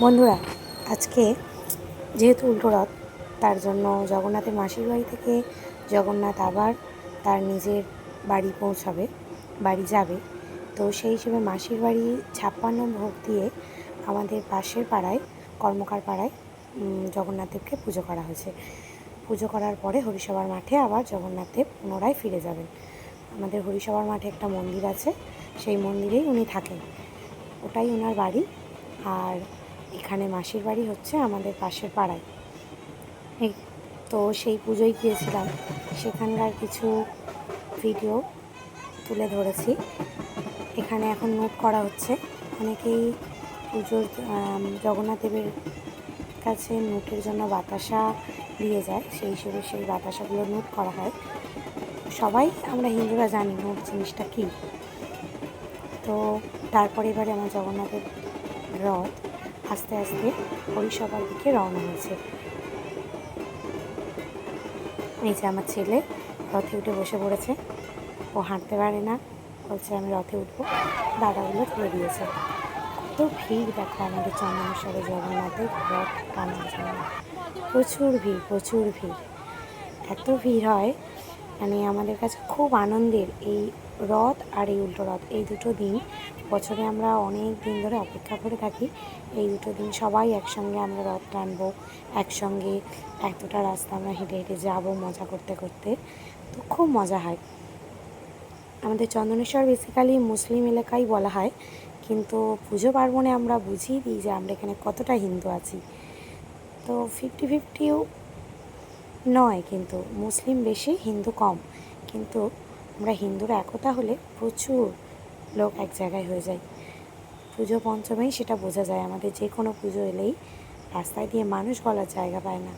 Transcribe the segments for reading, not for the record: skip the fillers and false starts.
বন্ধুরা, আজকে যেহেতু উল্টো রথ, তার জন্য জগন্নাথের মাসির বাড়ি থেকে জগন্নাথ আবার তার নিজের বাড়ি যাবে। তো সেই হিসেবে মাসির বাড়ি 56 ভোগ দিয়ে আমাদের পাশের পাড়ায়, কর্মকার পাড়ায় জগন্নাথদেবকে পুজো করা হয়েছে। পুজো করার পরে হরিসভার মাঠে আবার জগন্নাথদেব পুনরায় ফিরে যাবেন। আমাদের হরিসভার মাঠে একটা মন্দির আছে, সেই মন্দিরেই উনি থাকেন, ওটাই ওনার বাড়ি। আর এখানে মাসির বাড়ি হচ্ছে আমাদের পাশের পাড়ায়। তো সেই পুজোয় গিয়েছিলাম, সেখানকার কিছু ভিডিও তুলে ধরেছি। এখানে এখন নোট করা হচ্ছে। অনেকেই পুজোর জগন্নাথ দেবের কাছে নোটের জন্য বাতাসা দিয়ে যায়, সেই হিসেবে সেই বাতাসাগুলো নোট করা হয়। সবাই আমরা হিন্দুরা জানি নোট জিনিসটা কী। তো তারপরে এবারে আমার জগন্নাথের রথ আস্তে আস্তে হরিসভার দিকে রওনা হয়েছে। এই যে আমার ছেলে রথে উঠে বসে পড়েছে, ও হাঁটতে পারে না, বলছে আমি রথে উঠবো। দাদাগুলো তুলে দিয়েছে। কত ভিড় দেখো আমাদের চন্দনেশ্বরে জগন্নাথের রথ টানার জন্য, প্রচুর ভিড়। এত ভিড় হয়, মানে আমাদের কাছে খুব আনন্দের। এই রথ আর এই উল্টো রথ, এই দুটো দিন বছরে আমরা অনেক দিন ধরে অপেক্ষা করে থাকি। এই দুটো দিন সবাই একসঙ্গে আমরা রথ টানবো, একসঙ্গে এতটা রাস্তা আমরা হেঁটে হেঁটে যাবো মজা করতে করতে। তো খুব মজা হয়। আমাদের চন্দনেশ্বর বেসিক্যালি মুসলিম এলাকাই বলা হয়, কিন্তু পুজো পার্বণে আমরা বুঝিয়ে দিই যে আমরা এখানে কতটা হিন্দু আছি। তো 50-50ও নয়, কিন্তু মুসলিম বেশি, হিন্দু কম। কিন্তু আমরা হিন্দুরা একতা হলে প্রচুর লোক এক জায়গায় হয়ে যায়। পুজো পঞ্চমেই সেটা বোঝা যায়। আমাদের যে কোনো পুজো এলেই রাস্তায় দিয়ে মানুষ গলার জায়গা পায় না।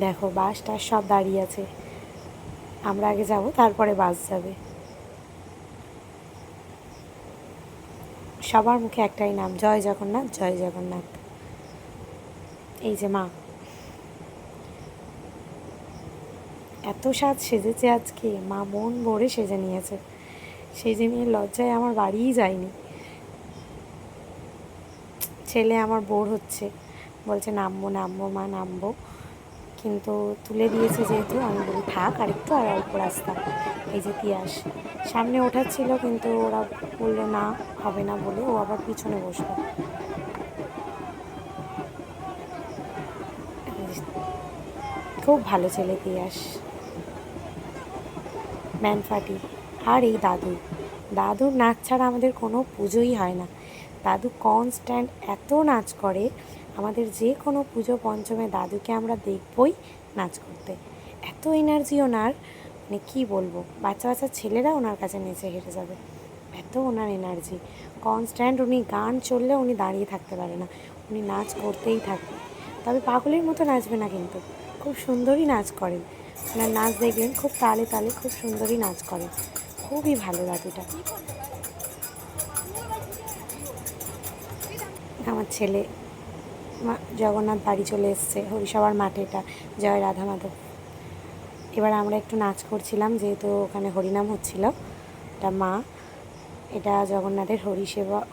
দেখো বাস টাস সব দাঁড়িয়ে আছে, আমরা আগে যাব, তারপরে বাস যাবে। সবার মুখে একটাই নাম, জয় জগন্নাথ, জয় জগন্নাথ। এই যে মা এত সেজেছে আজকে, মা মন ভরে সেজে নিয়েছে। সেজে নিয়ে লজ্জায় আমার বাড়িই যায়নি। ছেলে আমার বোর হচ্ছে, বলছে নামবো মা নামবো, কিন্তু তুলে দিয়েছে যেহেতু আমি বলি থাক আরেকটু, আর অল্প রাস্তা। এই যে তিয়াস সামনে ওঠাচ্ছিল, কিন্তু ওরা বললো না, হবে না বলে ও আবার পিছনে বসলো। খুব ভালো ছেলে তিয়াস, ম্যানফাটি। আর এই দাদুর নাচ ছাড়া আমাদের কোনো পুজোই হয় না। দাদু কনস্ট্যান্ট এত নাচ করে, আমাদের যে কোনো পুজো পঞ্চমে দাদুকে আমরা দেখবই নাচ করতে। এত এনার্জি ওনার, মানে কী বলবো, বাচ্চা ছেলেরা ওনার কাছে নেচে হেঁটে যাবে, এত ওনার এনার্জি। কনস্ট্যান্ট উনি গান চললে উনি দাঁড়িয়ে থাকতে পারে না, উনি নাচ করতেই থাকবে। তবে পাগলের মতো নাচবে না, কিন্তু খুব সুন্দরই নাচ করেন। ওনার নাচ দেখবেন খুব তালে তালে, খুব সুন্দরই নাচ করেন। খুবই ভালো দাদুটা। আমার ছেলে জগন্নাথ বাড়ি চলে এসছে, হরিসভার মাঠে, এটা জয় রাধা মাধব। এবার আমরা একটু নাচ করছিলাম, যেহেতু ওখানে হরিনাম হচ্ছিল। এটা মা, এটা জগন্নাথের হরিসভার